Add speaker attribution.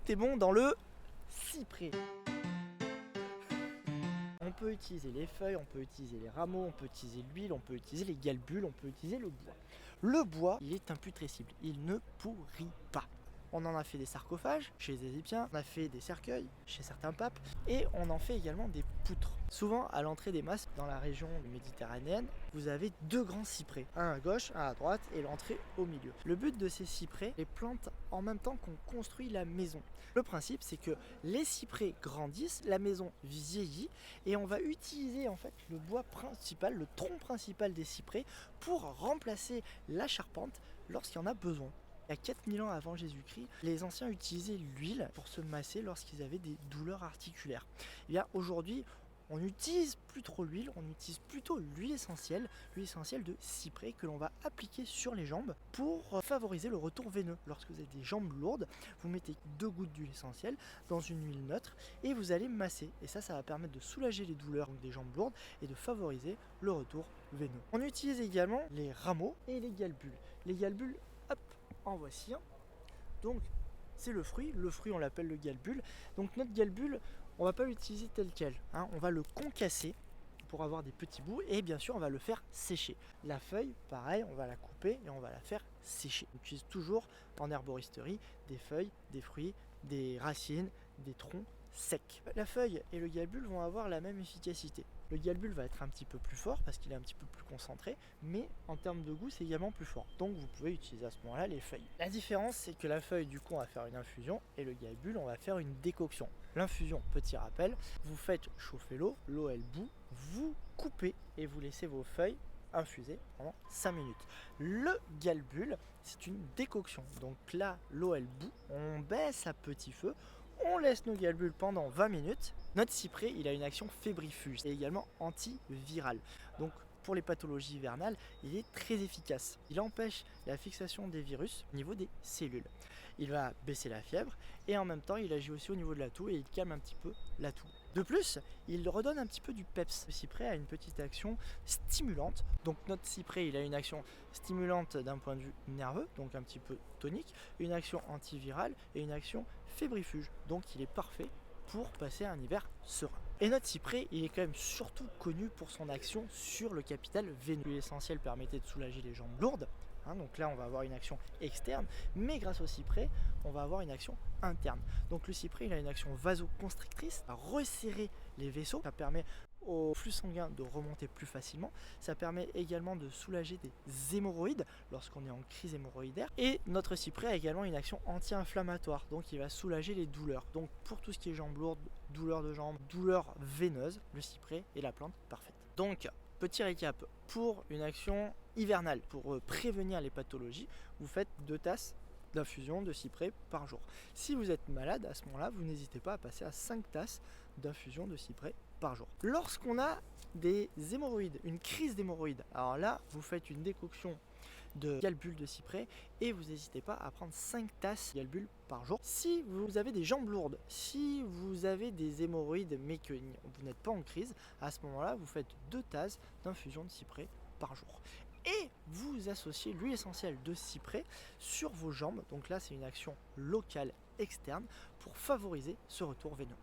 Speaker 1: tout est bon dans le cyprès. On peut utiliser les feuilles, on peut utiliser les rameaux, on peut utiliser l'huile, on peut utiliser les galbules, on peut utiliser le bois. Le bois, il est imputrescible, il ne pourrit pas. On en a fait des sarcophages chez les Égyptiens, on a fait des cercueils chez certains papes et on en fait également des poutres. Souvent à l'entrée des masses dans la région méditerranéenne, vous avez deux grands cyprès, un à gauche, un à droite et l'entrée au milieu. Le but de ces cyprès, les plantes en même temps qu'on construit la maison. Le principe c'est que les cyprès grandissent, la maison vieillit et on va utiliser en fait le bois principal, le tronc principal des cyprès pour remplacer la charpente lorsqu'il y en a besoin. Il y a 4000 ans avant Jésus-Christ, les anciens utilisaient l'huile pour se masser lorsqu'ils avaient des douleurs articulaires. Et bien aujourd'hui, on n'utilise plus trop l'huile, on utilise plutôt l'huile essentielle de cyprès que l'on va appliquer sur les jambes pour favoriser le retour veineux. Lorsque vous avez des jambes lourdes, vous mettez 2 gouttes d'huile essentielle dans une huile neutre et vous allez masser. Et ça va permettre de soulager les douleurs des jambes lourdes et de favoriser le retour veineux. On utilise également les rameaux et les galbules. Les galbules, hop, en voici un. Donc c'est le fruit on l'appelle le galbule. Donc notre galbule, on va pas l'utiliser tel quel, hein. On va le concasser pour avoir des petits bouts et bien sûr on va le faire sécher. La feuille, pareil, on va la couper et on va la faire sécher. On utilise toujours en herboristerie des feuilles, des fruits, des racines, des troncs secs. La feuille et le galbule vont avoir la même efficacité. Le galbule va être un petit peu plus fort parce qu'il est un petit peu plus concentré, mais en termes de goût, c'est également plus fort. Donc vous pouvez utiliser à ce moment-là les feuilles. La différence, c'est que la feuille, du coup, on va faire une infusion et le galbule, on va faire une décoction. L'infusion, petit rappel, vous faites chauffer l'eau elle bout, vous coupez et vous laissez vos feuilles infuser pendant 5 minutes. Le galbule, c'est une décoction. Donc là, l'eau elle bout, on baisse à petit feu, on laisse nos galbules pendant 20 minutes. Notre cyprès, il a une action fébrifuge et également antivirale. Donc pour les pathologies hivernales, il est très efficace. Il empêche la fixation des virus au niveau des cellules. Il va baisser la fièvre et en même temps, il agit aussi au niveau de la toux et il calme un petit peu la toux. De plus, il redonne un petit peu du peps. Le cyprès a une petite action stimulante. Donc notre cyprès, il a une action stimulante d'un point de vue nerveux, donc un petit peu tonique, une action antivirale et une action fébrifuge. Donc il est parfait pour passer un hiver serein. Et notre cyprès, il est quand même surtout connu pour son action sur le capital veineux. L'huile essentielle permettait de soulager les jambes lourdes. Donc là, on va avoir une action externe, mais grâce au cyprès, on va avoir une action interne. Donc le cyprès, il a une action vasoconstrictrice, à resserrer les vaisseaux. Ça permet au flux sanguin de remonter plus facilement. Ça permet également de soulager des hémorroïdes lorsqu'on est en crise hémorroïdaire. Et notre cyprès a également une action anti-inflammatoire, donc il va soulager les douleurs. Donc pour tout ce qui est jambes lourdes, douleurs de jambes, douleurs veineuses, le cyprès est la plante parfaite. Donc petit récap, pour une action hivernale, pour prévenir les pathologies, vous faites 2 tasses d'infusion de cyprès par jour. Si vous êtes malade, à ce moment-là, vous n'hésitez pas à passer à 5 tasses d'infusion de cyprès par jour. Lorsqu'on a des hémorroïdes, une crise d'hémorroïdes, alors là, vous faites une décoction de galbule de cyprès et vous n'hésitez pas à prendre 5 tasses de galbule par jour. Si vous avez des jambes lourdes, si vous avez des hémorroïdes mais que vous n'êtes pas en crise, à ce moment-là, vous faites 2 tasses d'infusion de cyprès par jour. Et vous associez l'huile essentielle de cyprès sur vos jambes. Donc là, c'est une action locale externe pour favoriser ce retour veineux.